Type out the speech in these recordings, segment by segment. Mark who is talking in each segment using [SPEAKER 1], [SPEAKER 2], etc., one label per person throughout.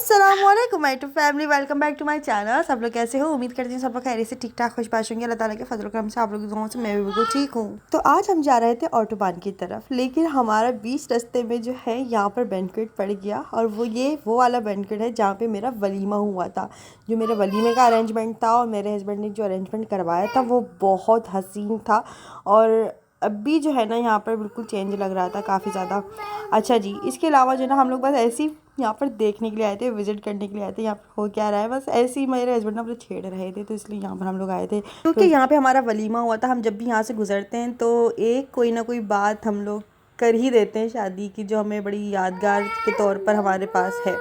[SPEAKER 1] अस्सलामुअलैकुम my to family, welcome back to my channel. सब लोग कैसे हो? उम्मीद करती हूँ सब लोग खैरियत से ठीक ठाक खुशबाश होंगे। अल्लाह ताला के फजल करम से आप लोग की दुआओं से मैं भी बिल्कुल ठीक हूँ। तो आज हम जा रहे थे ऑटोबान की तरफ, लेकिन हमारा बीच रास्ते में जो है यहाँ पर बैंक्वेट पड़ गया। और वो वाला बैंक्वेट है जहाँ पे मेरा वलीमा हुआ था। जो मेरे वलीमे का अरेंजमेंट था और मेरे हस्बैंड ने जो अरेंजमेंट करवाया था वो बहुत हसीन था। और अभी जो है ना यहाँ पर बिल्कुल चेंज लग रहा था काफ़ी ज़्यादा। अच्छा जी, इसके अलावा जो है ना हम लोग बस ऐसे ही यहाँ पर देखने के लिए आए थे, विजिट करने के लिए आए थे। यहाँ पर हो क्या रहा है बस ऐसे ही मेरे हस्बैंड ना मुझे छेड़ रहे थे, तो इसलिए यहाँ पर हम लोग आए थे क्योंकि यहाँ पे हमारा वलीमा हुआ था। हम जब भी यहाँ से गुजरते हैं तो एक कोई ना कोई बात हम लोग कर ही देते हैं शादी की, जो हमें बड़ी यादगार के तौर पर हमारे पास है।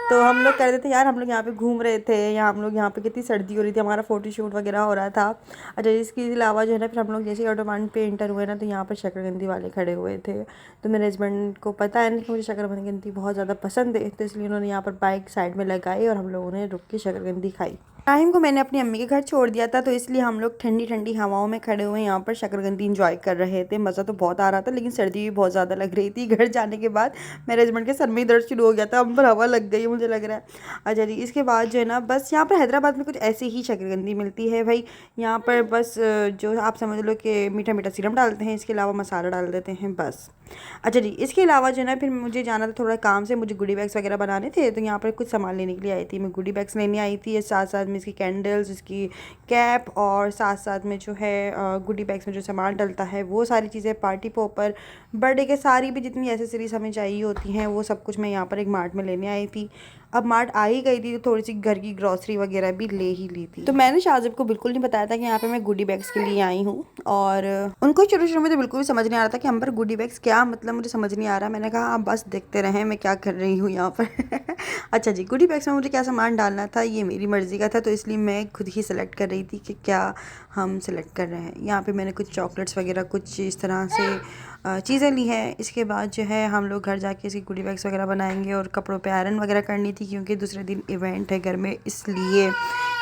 [SPEAKER 1] तो हम लोग कह रहे थे यार, हम लोग यहाँ पे घूम रहे थे, हम लोग यहाँ पे कितनी सर्दी हो रही थी, हमारा फ़ोटोशूट वगैरह हो रहा था। अच्छा, इसके अलावा जो है ना फिर हम लोग जैसे ही ऑटोबान पे इंटर हुए ना तो यहाँ पर शकरकंदी वाले खड़े हुए थे। तो मेरे हस्बैंड को पता है ना कि मुझे शकरकंदी बहुत ज़्यादा पसंद है, तो इसलिए उन्होंने यहाँ पर बाइक साइड में लगाई और हम लोगों ने रुक के शकरकंदी खाई। टाइम को मैंने अपनी अम्मी के घर छोड़ दिया था, तो इसलिए हम लोग ठंडी ठंडी हवाओं में खड़े हुए यहाँ पर शकरकंदी इंजॉय कर रहे थे। मज़ा तो बहुत आ रहा था, लेकिन सर्दी भी बहुत ज़्यादा लग रही थी। घर जाने के बाद मेरे हस्बैंड के सर में दर्द शुरू हो गया था, हम पर हवा लग गई मुझे लग रहा है। अच्छा जी, इसके बाद जो है ना बस यहाँ पर हैदराबाद में कुछ ऐसी ही शकरकंदी मिलती है भाई। यहाँ पर बस जो आप समझ लो कि मीठा मीठा सिरप डालते हैं, इसके अलावा मसाला डाल देते हैं बस। अच्छा जी, इसके अलावा जो है ना फिर मुझे जाना था थोड़ा काम से, मुझे गुडी बैग्स वगैरह बनाने थे, तो यहाँ पर कुछ सामान लेने के लिए आई थी। मैं गुडी बैग्स लेने आई थी, साथ साथ में इसकी कैंडल्स, इसकी कैप, और साथ साथ में जो है गुडी बैग्स में जो सामान डलता है वो सारी चीज़ें, पार्टी पॉपर, बर्थडे के सारी भी जितनी एसेसरीज हमें चाहिए होती हैं वो सब कुछ मैं यहाँ पर एक मार्ट में लेने आई थी। अब मार्ट आ ही गई थी तो थोड़ी सी घर की ग्रॉसरी वगैरह भी ले ही ली थी। तो मैंने शाहज़ब को बिल्कुल नहीं बताया था कि यहाँ पे मैं गुडी बैग्स के लिए आई हूँ, और उनको शुरू शुरू में तो बिल्कुल भी समझ नहीं आ रहा था कि हम पर गुडी बैग्स क्या मतलब, मुझे समझ नहीं आ रहा। मैंने कहा आप बस देखते रहें मैं क्या कर रही हूँ यहाँ पर। अच्छा जी, गुडी बैग्स में मुझे क्या सामान डालना था ये मेरी मर्ज़ी का था, तो इसलिए मैं खुद ही सेलेक्ट कर रही थी कि क्या हम सेलेक्ट कर रहे हैं। यहाँ पे मैंने कुछ चॉकलेट्स वगैरह कुछ इस तरह से चीज़ें ली हैं। इसके बाद जो है हम लोग घर जाके इसकी गुडी बैग्स वगैरह बनाएंगे, और कपड़ों पे आयरन वगैरह करनी थी क्योंकि दूसरे दिन इवेंट है घर में, इसलिए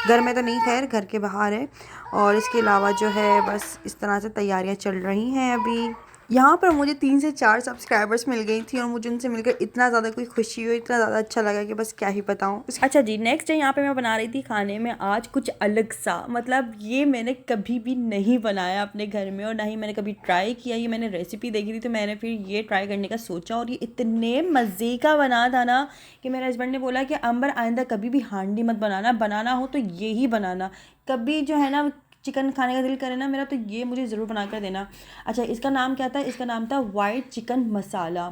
[SPEAKER 1] घर में तो नहीं, खैर घर के बाहर है। और इसके अलावा जो है बस इस तरह से तैयारियां चल रही हैं अभी। यहाँ पर मुझे 3 से 4 सब्सक्राइबर्स मिल गई थी और मुझे उनसे मिलकर इतना ज़्यादा कोई खुशी हुई, इतना ज़्यादा अच्छा लगा कि बस क्या ही बताऊँ। अच्छा जी, नेक्स्ट डे यहाँ पे मैं बना रही थी खाने में आज कुछ अलग सा, मतलब ये मैंने कभी भी नहीं बनाया अपने घर में और ना ही मैंने कभी ट्राई किया। ये मैंने रेसिपी देखी थी तो मैंने फिर ये ट्राई करने का सोचा, और ये इतने मज़े का बना था ना कि मेरे हस्बैंड ने बोला कि अंबर आइंदा कभी भी हांडी मत बनाना, बनाना हो तो ये ही बनाना। कभी जो है ना चिकन खाने का दिल करे ना मेरा तो ये मुझे ज़रूर बना कर देना। अच्छा, इसका नाम क्या था? इसका नाम था वाइट चिकन मसाला।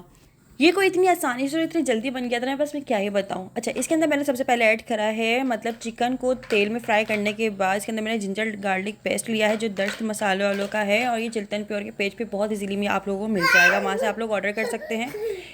[SPEAKER 1] ये कोई इतनी आसानी से और इतनी जल्दी बन गया था ना, बस मैं क्या ही बताऊँ। अच्छा, इसके अंदर मैंने सबसे पहले ऐड करा है, मतलब चिकन को तेल में फ्राई करने के बाद इसके अंदर मैंने जिंजर गार्लिक पेस्ट लिया है जो दस्त मसाले वालों का है, और ये चिल्टन प्योर के पेज पे बहुत इजीली में आप लोगों को मिल जाएगा, वहाँ से आप लोग ऑर्डर कर सकते हैं।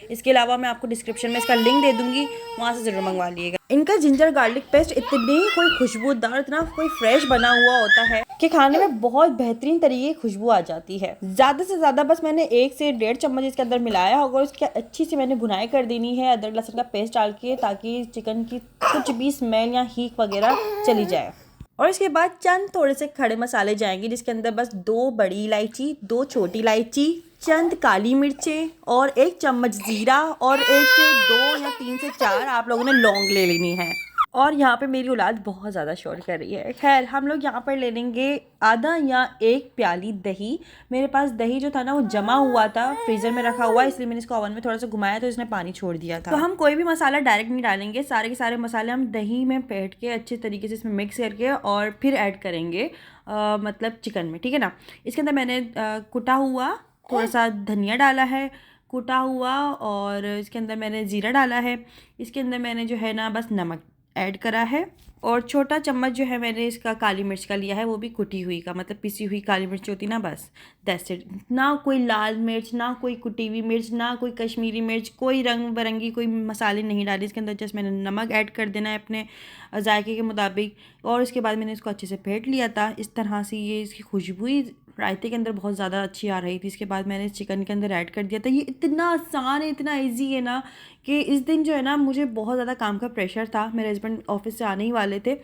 [SPEAKER 1] इसके अलावा मैं आपको डिस्क्रिप्शन में इसका लिंक दे दूँगी, वहाँ से ज़रूर मंगवा लीजिएगा। इनका जिंजर गार्लिक पेस्ट इतनी कोई खुशबूदार, इतना कोई फ्रेश बना हुआ होता है कि खाने में बहुत बेहतरीन तरीके की खुशबू आ जाती है। ज़्यादा से ज़्यादा बस मैंने 1 से 1.5 चम्मच इसके अंदर मिलाया होगा, और इसकी अच्छी से मैंने भुनाई कर देनी है अदरक लहसुन का पेस्ट डाल के, ताकि चिकन की कुछ भी स्मेल या हीक वगैरह चली जाए। और इसके बाद चंद थोड़े से खड़े मसाले जाएंगे, जिसके अंदर बस 2 बड़ी इलायची, 2 छोटी इलायची, चंद काली मिर्चें और 1 चम्मच ज़ीरा, और 1 से 2 या 3 से 4 आप लोगों ने लौंग ले लेनी है। और यहाँ पे मेरी औलाद बहुत ज़्यादा शोर कर रही है। खैर, हम लोग यहाँ पर ले लेंगे आधा या 1 प्याली दही। मेरे पास दही जो था ना वो जमा हुआ था, फ्रीज़र में रखा हुआ, इसलिए मैंने इसको ओवन में थोड़ा सा घुमाया तो इसने पानी छोड़ दिया था। तो हम कोई भी मसाला डायरेक्ट नहीं डालेंगे, सारे के सारे मसाले हम दही में फेंट के अच्छे तरीके से इसमें मिक्स करके और फिर ऐड करेंगे मतलब चिकन में, ठीक है ना। इसके अंदर मैंने कुटा हुआ थोड़ा सा धनिया डाला है, कुटा हुआ, और इसके अंदर मैंने ज़ीरा डाला है। इसके अंदर मैंने जो है ना बस नमक ऐड करा है, और छोटा चम्मच जो है मैंने इसका काली मिर्च का लिया है, वो भी कुटी हुई का, मतलब पिसी हुई काली मिर्च होती ना, बस दैट्स इट। ना कोई लाल मिर्च, ना कोई कुटी हुई मिर्च, ना कोई कश्मीरी मिर्च, कोई रंग बिरंगी कोई मसाले नहीं डाले इसके अंदर। जस्ट मैंने नमक ऐड कर देना है अपने जायके के मुताबिक, और इसके बाद मैंने इसको अच्छे से फेंट लिया था इस तरह से। ये इसकी खुशबू रायते के अंदर बहुत ज़्यादा अच्छी आ रही थी। इसके बाद मैंने चिकन के अंदर ऐड कर दिया था। ये इतना आसान है, इतना इजी है ना कि इस दिन जो है ना मुझे बहुत ज़्यादा काम का प्रेशर था। मेरे हस्बैंड ऑफिस से आने ही वाले थे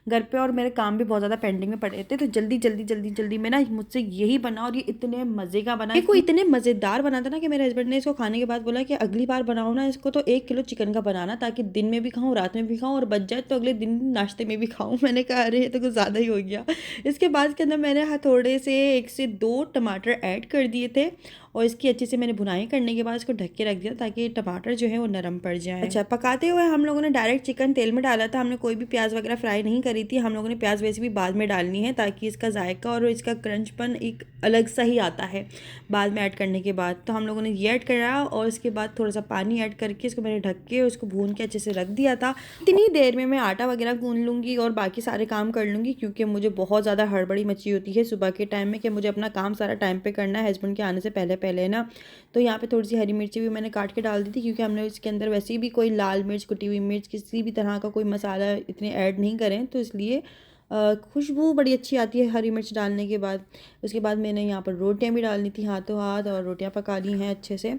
[SPEAKER 1] घर पे और मेरे काम भी बहुत ज़्यादा पेंडिंग में पड़े थे, तो जल्दी जल्दी जल्दी जल्दी में ना मुझसे यही बना और ये इतने मज़े का बना, इसको इतने मज़ेदार बना था ना कि मेरे हस्बैंड ने इसको खाने के बाद बोला कि अगली बार बनाओ ना इसको तो 1 किलो चिकन का बनाना, ताकि दिन में भी खाऊँ रात में भी खाऊँ और बच जाए तो अगले दिन नाश्ते में भी खाऊँ। मैंने कहा अरे ये तो कुछ ज़्यादा ही हो गया। इसके बाद इसके अंदर मैंने थोड़े से 1 से 2 टमाटर ऐड कर दिए थे और इसकी अच्छे से मैंने भुनाई करने के बाद इसको ढक के रख दिया ताकि टमाटर जो है वो नरम पड़ जाए। अच्छा, पकाते हुए हम लोगों ने डायरेक्ट चिकन तेल में डाला था, हमने कोई भी प्याज वगैरह फ्राई नहीं करी थी। हम लोगों ने प्याज वैसे भी बाद में डालनी है ताकि इसका जायका और इसका क्रंचपन एक अलग सा ही आता है बाद में ऐड करने के बाद। तो हम लोगों ने ये ऐड करा और इसके बाद थोड़ा सा पानी ऐड करके इसको मैंने ढक के उसको भून के अच्छे से रख दिया था। इतनी देर में मैं आटा वगैरह गूंद लूँगी और बाकी सारे काम कर लूँगी, क्योंकि मुझे बहुत ज़्यादा हड़बड़ी मची होती है सुबह के टाइम में कि मुझे अपना काम सारा टाइम पे करना है हस्बैंड के आने से पहले पहले ना। तो यहाँ पे थोड़ी सी हरी मिर्ची भी मैंने काट के डाल दी थी, क्योंकि हमने इसके अंदर वैसे भी कोई लाल मिर्च, कुटी हुई मिर्च, किसी भी तरह का कोई मसाला इतने ऐड नहीं करें, तो इसलिए खुशबू बड़ी अच्छी आती है हरी मिर्च डालने के बाद। उसके बाद मैंने यहाँ पर रोटियाँ भी डालनी थी हाथों हाथ और रोटियाँ पका ली हैं अच्छे से।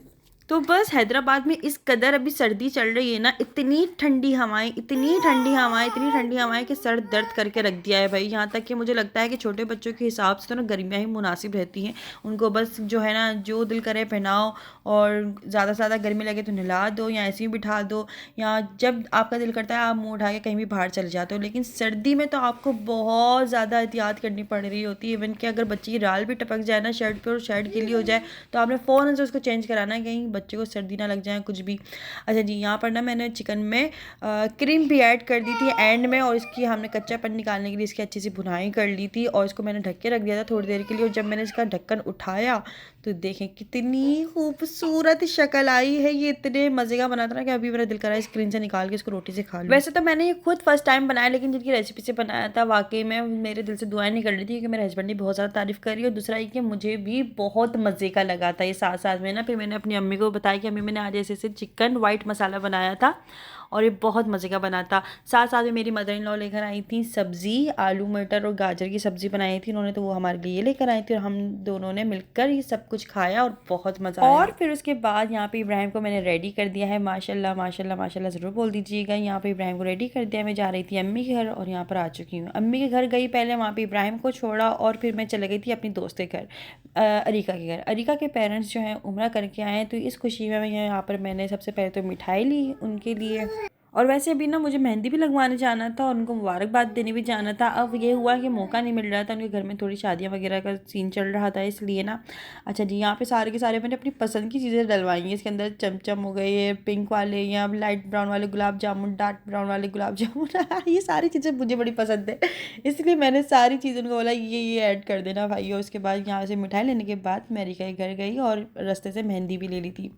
[SPEAKER 1] तो बस हैदराबाद में इस कदर अभी सर्दी चल रही है ना, इतनी ठंडी हवाएं, इतनी ठंडी हवाएं, इतनी ठंडी हवाएं कि सर दर्द करके रख दिया है भाई। यहाँ तक कि मुझे लगता है कि छोटे बच्चों के हिसाब से तो ना गर्मियाँ ही मुनासिब रहती हैं, उनको बस जो है ना जो दिल करे पहनाओ और ज़्यादा से ज़्यादा गर्मी लगे तो नहला दो या ऐसे ही बिठा दो, या जब आपका दिल करता है आप मुँह उठा के कहीं भी बाहर चले जाते हो। लेकिन सर्दी में तो आपको बहुत ज़्यादा एहतियात करनी पड़ रही होती है। इवन कि अगर बच्चे की राल भी टपक जाए ना शर्ट पर और शर्ट गीली हो जाए तो आपने फ़ौरन से उसको चेंज कराना है, कहीं बच्चे को सर्दी ना लग जाए कुछ भी। अच्छा जी, यहाँ पर ना मैंने चिकन में क्रीम भी ऐड कर दी थी एंड में, और इसकी हमने कच्चापन निकालने के लिए इसकी अच्छी सी भुनाई कर ली थी और इसको मैंने ढक के रख दिया था थोड़ी देर के लिए। और जब मैंने इसका ढक्कन उठाया तो देखें कितनी खूबसूरत शक्ल आई है। ये इतने मज़े का बना था ना कि अभी मेरा दिल कर रहा है स्क्रीन से निकाल के इसको रोटी से खा लूं। वैसे तो मैंने ये खुद फर्स्ट टाइम बनाया, लेकिन जिनकी रेसिपी से बनाया था वाकई में मेरे दिल से दुआएं निकल रही थी, क्योंकि मेरे हस्बैंड ने बहुत ज़्यादा तारीफ़ करी और दूसरा ये कि मुझे भी बहुत मज़े का लगा था ये साथ साथ में ना। फिर मैंने अपनी अम्मी को बताया कि अम्मी मैंने आज ऐसे चिकन वाइट मसाला बनाया था और ये बहुत मज़े का बना था। साथ साथ में मेरी मदर इन लॉ लेकर आई थी सब्ज़ी, आलू मटर और गाजर की सब्ज़ी बनाई थी उन्होंने, तो वो हमारे लिए लेकर आई थी और हम दोनों ने मिलकर ये सब कुछ खाया और बहुत मज़ा आया। और फिर उसके बाद यहाँ पे इब्राहिम को मैंने रेडी कर दिया है। माशाल्लाह माशाल्लाह माशाल्लाह ज़रूर बोल दीजिएगा। यहाँ पे इब्राहिम को रेडी कर दिया, मैं जा रही थी अम्मी के घर और यहाँ पर आ चुकी हूँ। अम्मी के घर गई पहले, वहाँ पर इब्राहिम को छोड़ा और फिर मैं चले गई थी अपनी दोस्त के घर, अरीका के घर। अरीका के पेरेंट्स जो हैं उम्रा करके आए हैं, तो इस खुशी में यहाँ पर मैंने सबसे पहले तो मिठाई ली उनके लिए, और वैसे अभी ना मुझे मेहंदी भी लगवाने जाना था और उनको मुबारकबाद देने भी जाना था। अब ये हुआ कि मौका नहीं मिल रहा था, उनके घर में थोड़ी शादियाँ वगैरह का सीन चल रहा था इसलिए ना। अच्छा जी, यहाँ पे सारे के सारे मैंने अपनी पसंद की चीज़ें डलवाई हैं। इसके अंदर चमचम हो गए पिंक वाले या लाइट ब्राउन वाले गुलाब जामुन, डार्क ब्राउन वाले गुलाब जामुन ये सारी चीज़ें मुझे बड़ी पसंद है, इसलिए मैंने सारी चीज़ें उनको बोला ये ऐड कर देना भाई। और उसके बाद यहाँ से मिठाई लेने के बाद मैं अरीका के घर गई और रास्ते से मेहंदी भी ले ली थी।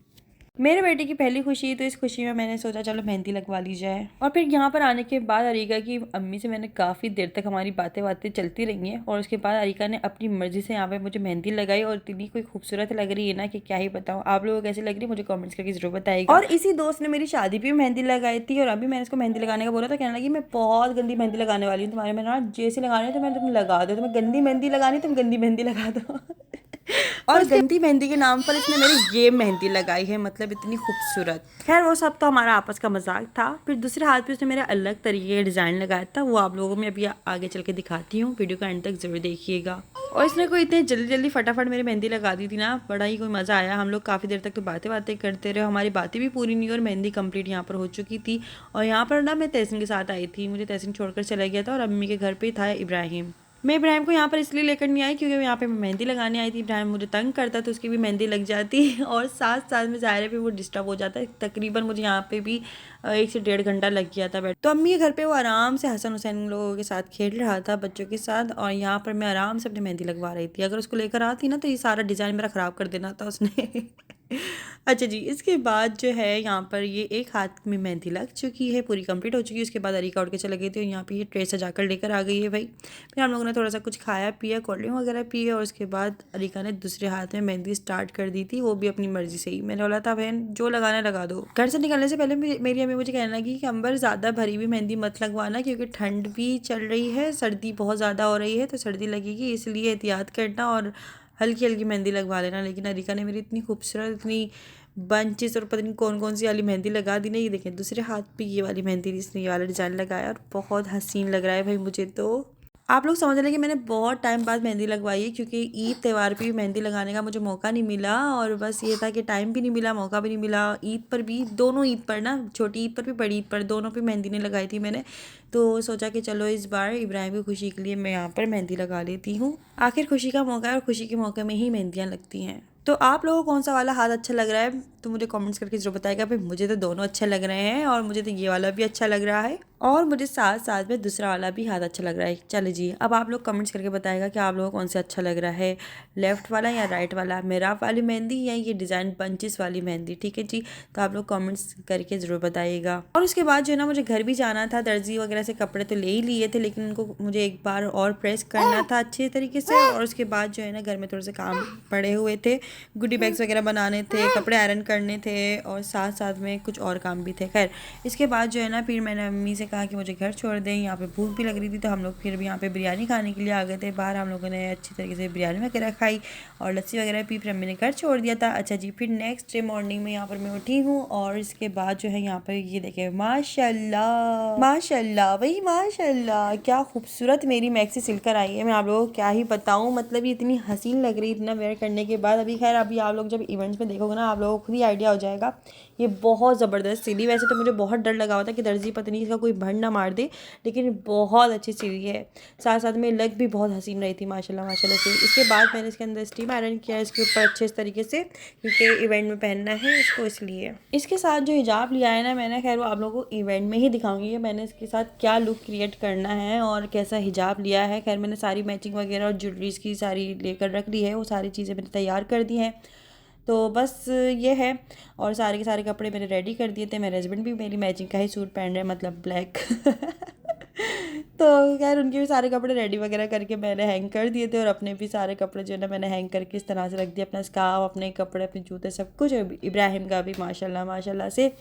[SPEAKER 1] मेरे बेटे की पहली खुशी, तो इस खुशी में मैंने सोचा चलो मेहंदी लगवा ली जाए। और फिर यहाँ पर आने के बाद अरीका की अम्मी से मैंने काफ़ी देर तक हमारी बातें चलती रही हैं और उसके बाद अरीका ने अपनी मर्जी से यहाँ पे मुझे मेहंदी लगाई और इतनी कोई खूबसूरत लग रही है ना कि क्या ही बताऊँ। आप लोगों को कैसी लग रही है मुझे कमेंट्स करके जरूर बताइएगा। और इसी दोस्त ने मेरी शादी भी मेहंदी लगाई थी और अभी मैंने इसको मेहंदी लगाने का बोला था, कहने लगी मैं बहुत गंदी मेहंदी लगाने वाली हूँ तुम्हारे, मैंने जैसे लगानी है तो मैं तुम लगा दो, तुम्हें गंदी मेहंदी लगानी तुम गंदी मेहंदी लगा दो और गंदी मेहंदी के नाम पर इसने मेरी ये मेहंदी लगाई है, मतलब इतनी खूबसूरत। खैर वो सब तो हमारा आपस का मजाक था। फिर दूसरे हाथ पे उसने मेरा अलग तरीके का डिज़ाइन लगाया था, वो आप लोगों में अभी आगे चल के दिखाती हूँ, वीडियो का एंड तक ज़रूर देखिएगा। और इसने कोई इतने जल्दी जल्दी फटाफट मेरी मेहंदी लगा दी थी ना, बड़ा ही कोई मज़ा आया। हम लोग काफ़ी देर तक तो बातें करते रहे, हमारी बातें भी पूरी नहीं और मेहंदी कंप्लीट यहाँ पर हो चुकी थी। और यहाँ पर ना मैं तहसीन के साथ आई थी, मुझे तहसीन छोड़कर चला गया था और अम्मी के घर पर था इब्राहिम। मैं इब्राहिम को यहाँ पर इसलिए लेकर नहीं आई क्योंकि यहाँ पे मैं मेहंदी लगाने आई थी। इब्राहिम मुझे तंग करता तो उसकी भी मेहंदी लग जाती और साथ साथ में ज़ाहिर भी वो डिस्टर्ब हो जाता है। तकरीबन मुझे यहाँ पे भी 1 से 1.5 घंटा लग गया था बैठ। तो अम्मी के घर पे वो आराम से हसन हुसैन लोगों के साथ खेल रहा था बच्चों के साथ, और यहाँ पर मैं आराम से अपनी मेहंदी लगवा रही थी। अगर उसको लेकर आती ना तो ये सारा डिज़ाइन मेरा ख़राब कर देना था उसने अच्छा जी, इसके बाद जो है यहाँ पर ये एक हाथ में मेहंदी लग चुकी है, पूरी कंप्लीट हो चुकी है। उसके बाद अरीका उठ के चले गई थी और यहाँ पे ये ट्रे सजा कर लेकर आ गई है भाई। फिर हम लोगों ने थोड़ा सा कुछ खाया पिया, कोल्ड ड्रिंक वगैरह पिए और उसके बाद अरीका ने दूसरे हाथ में मेहंदी स्टार्ट कर दी थी, वो भी अपनी मर्जी से ही। मैंने बोला था बहन जो लगाना लगा दो। घर से निकलने से पहले मेरी अम्मी मुझे कहने लगी कि अंबर ज़्यादा भरी हुई मेहंदी मत लगवाना, क्योंकि ठंड भी चल रही है, सर्दी बहुत ज़्यादा हो रही है तो सर्दी लगेगी, इसलिए एहतियात करना और हल्की हल्की मेहंदी लगवा लेना। लेकिन अरीका ने मेरी इतनी खूबसूरत, इतनी बंचेस और पता नहीं कौन कौन सी वाली मेहंदी लगा दी ना। ये देखें दूसरे हाथ पे ये वाली मेहंदी, इसने ये वाला डिज़ाइन लगाया और बहुत हसीन लग रहा है भाई मुझे तो। आप लोग समझ रहे कि मैंने बहुत टाइम बाद मेहंदी लगवाई है, क्योंकि ईद त्यौहार पे भी मेहंदी लगाने का मुझे मौका नहीं मिला, और बस ये था कि टाइम भी नहीं मिला, मौका भी नहीं मिला। ईद पर भी, दोनों ईद पर ना, छोटी ईद पर भी बड़ी ईद पर, दोनों पे मेहंदी नहीं लगाई थी मैंने। तो सोचा कि चलो इस बार इब्राहिम की खुशी के लिए मैं यहाँ पर मेहंदी लगा लेती हूँ। आखिर खुशी का मौका है और खुशी के मौके में ही मेहंदियाँ लगती हैं। तो आप लोगों को कौन सा वाला हाथ अच्छा लग रहा है तो मुझे कमेंट्स करके जरूर बताएगा। भाई मुझे तो दोनों अच्छे लग रहे हैं, और मुझे तो ये वाला भी अच्छा लग रहा है, और मुझे साथ साथ में दूसरा वाला भी हाथ अच्छा लग रहा है। चलो जी, अब आप लोग कमेंट्स करके बताएगा कि आप लोगों को कौन सा अच्छा लग रहा है, लेफ्ट वाला या राइट वाला, मेरा वाली मेहंदी या ये डिज़ाइन बंचेस वाली मेहंदी। ठीक है जी, तो आप लोग कमेंट्स करके ज़रूर बताइएगा। और उसके बाद जो है ना, मुझे घर भी जाना था, दर्जी वगैरह से कपड़े तो ले ही लिए थे, लेकिन उनको मुझे एक बार और प्रेस करना था अच्छे तरीके से। और उसके बाद जो है ना, घर में थोड़े से काम पड़े हुए थे, गुडी बैग्स वगैरह बनाने थे, कपड़े आयरन करने थे, और साथ साथ में कुछ और काम भी थे। खैर इसके बाद जो है ना, फिर मैंने अम्मी से कहा कि मुझे घर छोड़ दें, यहाँ पे भूख भी लग रही थी, तो हम लोग फिर भी यहाँ पे बिरयानी खाने के लिए आ गए थे। बाहर हम लोगों ने अच्छी तरीके से बिरयानी वगैरह खाई और लस्सी वगैरह पी, फिर अम्मी ने घर छोड़ दिया था। अच्छा जी, फिर नेक्स्ट डे मॉर्निंग में यहाँ पर मैं उठी हूँ, और इसके बाद जो है यहाँ पर ये देखें, माशाल्लाह माशाल्लाह, वही माशाल्लाह, क्या खूबसूरत मेरी मैक्सी सिलकर आई है। मैं आप लोगों को क्या ही बताऊँ, मतलब ये इतनी हसीन लग रही है इतना वेयर करने के बाद। अभी खैर अभी आप लोग जब इवेंट्स में देखोगे ना, आप लोगों को खुद ही आइडिया हो जाएगा। ये बहुत ज़बरदस्त सिली, वैसे तो मुझे बहुत डर लगा हुआ था कि दर्जी पता नहीं इसका कोई भंड ना मार दे, लेकिन बहुत अच्छी सिली है। साथ साथ में लग भी बहुत हसीन रही थी माशाल्लाह माशाल्लाह से। इसके बाद मैंने इसके अंदर स्टीम आयरन किया इसके ऊपर अच्छे इस तरीके से, क्योंकि इवेंट में पहनना है इसको, इसलिए। इसके साथ जो हिजाब लिया है ना मैंने, खैर वो आप लोगों को इवेंट में ही दिखाऊंगी कि मैंने इसके साथ क्या लुक क्रिएट करना है और कैसा हिजाब लिया है। खैर मैंने सारी मैचिंग वगैरह और ज्वेलरीज की सारी लेकर रख ली है, वो सारी चीज़ें मैंने तैयार कर दी हैं। तो बस ये है, और सारे के सारे कपड़े मैंने रेडी कर दिए थे। मेरे हस्बैंड भी मेरी मैचिंग का ही सूट पहन रहे हैं, मतलब ब्लैक। तो खैर उनके भी सारे कपड़े रेडी वगैरह करके मैंने हैंग कर दिए थे, और अपने भी सारे कपड़े जो है ना मैंने हैंग करके इस तरह से रख दिए, अपना स्कार्फ, अपने कपड़े, अपने जूते, सब कुछ। इब्राहिम का भी माशाल्लाह माशाल्लाह से।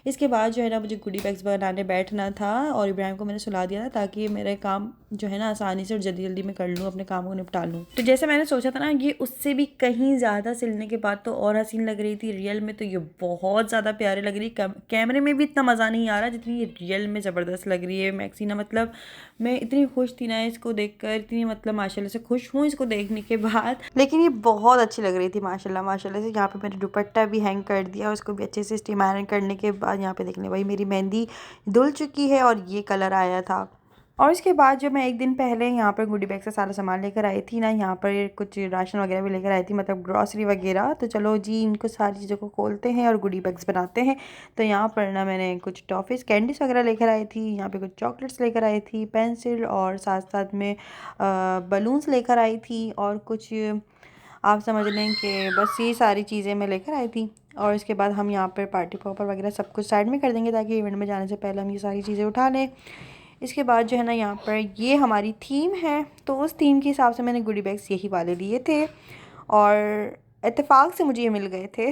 [SPEAKER 1] इसके बाद जो है ना, मुझे गुडी बैग्स बनाने बैठना था, और इब्राहिम को मैंने सुला दिया था ताकि मेरे काम जो है ना आसानी से और जल्दी जल्दी मैं कर लूँ, अपने काम को निपटा लूँ। तो जैसे मैंने सोचा था ना, ये उससे भी कहीं ज़्यादा सिलने के बाद तो और हसीन लग रही थी। रियल में तो ये बहुत ज़्यादा प्यारी लग रही है, कैमरे में भी इतना मज़ा नहीं आ रहा जितनी ये रियल में ज़बरदस्त लग रही है मैक्सी ना। मतलब मैं इतनी खुश थी ना इसको देखकर, इतनी मतलब माशाल्लाह से खुश हूँ इसको देखने के बाद। लेकिन ये बहुत अच्छी लग रही थी माशाल्लाह माशाल्लाह से। यहाँ पे मैंने दुपट्टा भी हैंग कर दिया, उसको भी अच्छे से स्टीम आयरन करने के बाद यहाँ पे देख लें भाई मेरी मेहंदी धुल चुकी है, और ये कलर आया था। और इसके बाद जो मैं एक दिन पहले यहाँ पर गुडी बैग से सारा सामान लेकर आई थी ना, यहाँ पर कुछ राशन वगैरह भी लेकर आई थी, मतलब ग्रॉसरी वगैरह। तो चलो जी, इनको सारी चीज़ों को खोलते हैं और गुडी बैग्स बनाते हैं। तो यहाँ पर ना मैंने कुछ टॉफ़ीज़, कैंडीज़ वगैरह लेकर आई थी, यहाँ पे कुछ चॉकलेट्स लेकर आई थी, पेंसिल, और साथ साथ में बलून्स लेकर आई थी, और कुछ आप समझ लें कि बस ये सारी चीज़ें मैं लेकर आई थी। और इसके बाद हम यहाँ पर पार्टी पॉपर वगैरह सब कुछ साइड में कर देंगे, ताकि इवेंट में जाने से पहले हम ये सारी चीज़ें उठा लें। इसके बाद जो है ना, यहाँ पर ये हमारी थीम है, तो उस थीम के हिसाब से मैंने गुडी बैग्स यही वाले लिए थे, और इत्तेफाक से मुझे ये मिल गए थे।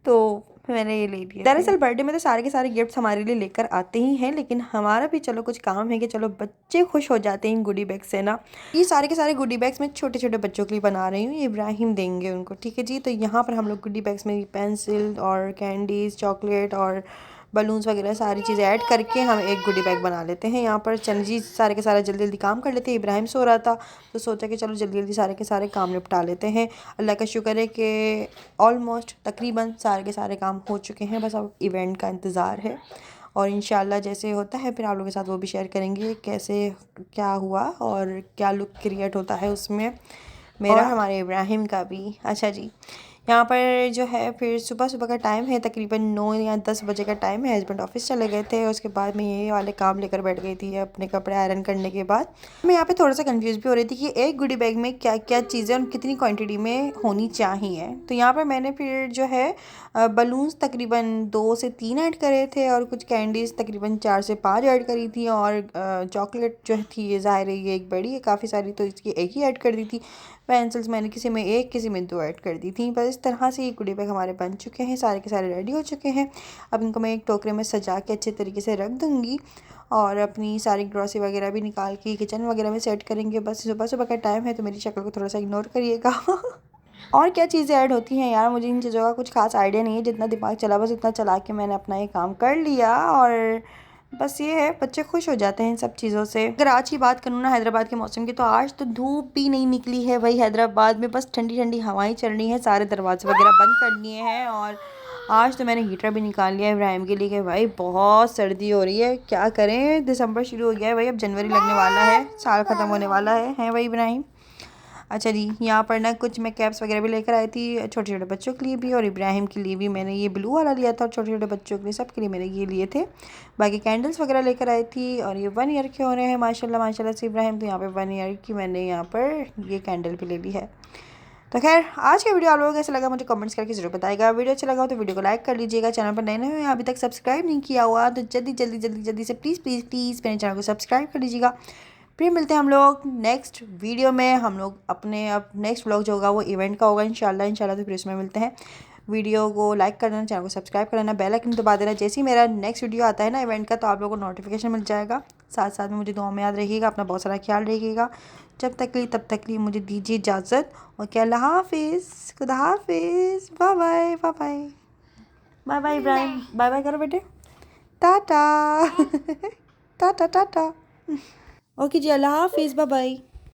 [SPEAKER 1] तो मैंने ये ले लिए। दरअसल बर्थडे में तो सारे के सारे गिफ्ट्स हमारे लिए लेकर आते ही हैं, लेकिन हमारा भी चलो कुछ काम है कि चलो बच्चे खुश हो जाते हैं इन गुडी बैग से ना। ये सारे के सारे गुडी बैग्स मैं छोटे छोटे बच्चों के लिए बना रही हूँ, ये इब्राहिम देंगे उनको। ठीक है जी, तो यहाँ पर हम लोग गुडी बैग्स में पेंसिल और कैंडीज़, चॉकलेट और बलून्स वगैरह सारी चीज़ें ऐड करके हम एक गुडी बैग बना लेते हैं। यहाँ पर चल जी, सारे के सारे जल्दी जल्दी काम कर लेते हैं। इब्राहिम सो रहा था, तो सोचा कि चलो जल्दी जल्दी सारे के सारे काम निपटा लेते हैं। अल्लाह का शुक्र है कि ऑलमोस्ट तकरीबन सारे के सारे काम हो चुके हैं, बस अब इवेंट का इंतज़ार है। और इंशाल्लाह जैसे होता है फिर आप लोगों के साथ वो भी शेयर करेंगे कैसे क्या हुआ और क्या लुक क्रिएट होता है उसमें मेरा और हमारे इब्राहिम का भी। अच्छा जी, यहाँ पर जो है फिर सुबह सुबह का टाइम है, तकरीबन 9 या 10 बजे का टाइम है। हस्बैंड ऑफिस चले गए थे, उसके बाद मैं ये वाले काम लेकर बैठ गई थी अपने कपड़े आयरन करने के बाद। मैं यहाँ पे थोड़ा सा कंफ्यूज भी हो रही थी कि एक गुडी बैग में क्या क्या चीज़ें और कितनी क्वांटिटी में होनी चाहिए। तो यहाँ पर मैंने फिर जो है बलून्स तकरीबन 2 से 3 ऐड करे थे, और कुछ कैंडीज़ तकरीबन 4 से 5 ऐड करी थी, और चॉकलेट जो थी ये ज़ाहिर है ये एक बड़ी है काफ़ी सारी, तो इसकी एक ही ऐड कर दी थी। पेंसिल्स मैंने किसी में 1 किसी में 2 ऐड कर दी थी। बस इस तरह से ये गुडी बैग हमारे बन चुके हैं, सारे के सारे रेडी हो चुके हैं। अब इनको मैं एक टोकरे में सजा के अच्छे तरीके से रख दूँगी, और अपनी सारी ग्रॉसरी वगैरह भी निकाल के किचन वगैरह में सेट करेंगे। बस सुबह सुबह का टाइम है, तो मेरी शक्ल को थोड़ा सा इग्नोर करिएगा। और क्या चीज़ें ऐड होती हैं यार, मुझे इन चीज़ों का कुछ खास आइडिया नहीं है। जितना दिमाग चला बस उतना चला के मैंने अपना ये काम कर लिया। और बस ये है, बच्चे खुश हो जाते हैं इन सब चीज़ों से। अगर आज की बात करूँ ना हैदराबाद के मौसम की, तो आज तो धूप भी नहीं निकली है भाई हैदराबाद में, बस ठंडी ठंडी हवाएं चल रही हैं। सारे दरवाजे वगैरह बंद कर लिए हैं। और आज तो मैंने हीटर भी निकाल लिया है इब्राहिम के लिए कि भाई बहुत सर्दी हो रही है, क्या करें। दिसंबर शुरू हो गया है भाई, अब जनवरी लगने वाला है, साल ख़त्म होने वाला है भाई इब्राहिम। अच्छा जी, यहाँ पर ना कुछ मैं कैप्स वगैरह भी लेकर आई थी, छोटे छोटे बच्चों के लिए भी और इब्राहिम के लिए भी। मैंने ये ब्लू वाला लिया था और छोटे छोटे बच्चों के लिए, सब के लिए मैंने ये लिए थे। बाकी कैंडल्स वगैरह लेकर आई थी। और ये 1 ईयर के हो रहे हैं माशाल्लाह माशाल्लाह से इब्राहिम, तो यहाँ पर 1 ईयर की मैंने यहाँ पर ये कैंडल भी ले ली है। तो खैर आज का वीडियो आप लोगों को कैसा लगा मुझे कमेंट्स करके जरूर बताएगा। वीडियो अच्छा लगा हो तो वीडियो को लाइक कर लीजिएगा। चैनल पर नए नए हैं, अभी तक सब्सक्राइब नहीं किया हुआ तो जल्दी जल्दी जल्दी जल्दी से प्लीज़ प्लीज़ प्लीज़ मेरे चैनल को सब्सक्राइब कर लीजिएगा। फिर मिलते हैं हम लोग नेक्स्ट वीडियो में। हम लोग अपने अब नेक्स्ट व्लॉग जो होगा वो इवेंट का होगा इंशाल्लाह इंशाल्लाह। तो फिर उसमें मिलते हैं। वीडियो को लाइक कर देना, चैनल को सब्सक्राइब कर लेना, बेल आइकन दबा देना। जैसे ही मेरा नेक्स्ट वीडियो आता है ना इवेंट का, तो आप लोगों को नोटिफिकेशन मिल जाएगा। साथ साथ में मुझे दुआ में याद रखिएगा, अपना बहुत सारा ख्याल रखिएगा। जब तक ली तब तक ली मुझे दीजिए इजाज़त। और क्या, अल्लाह हाफिज़, खुदा हाफिज़, bye bye bye bye bye bye Ibrahim, bye bye करो बेटे, टाटा टाटा टाटा। ओके जी, अल्लाह हाफिज़, बाय बाय।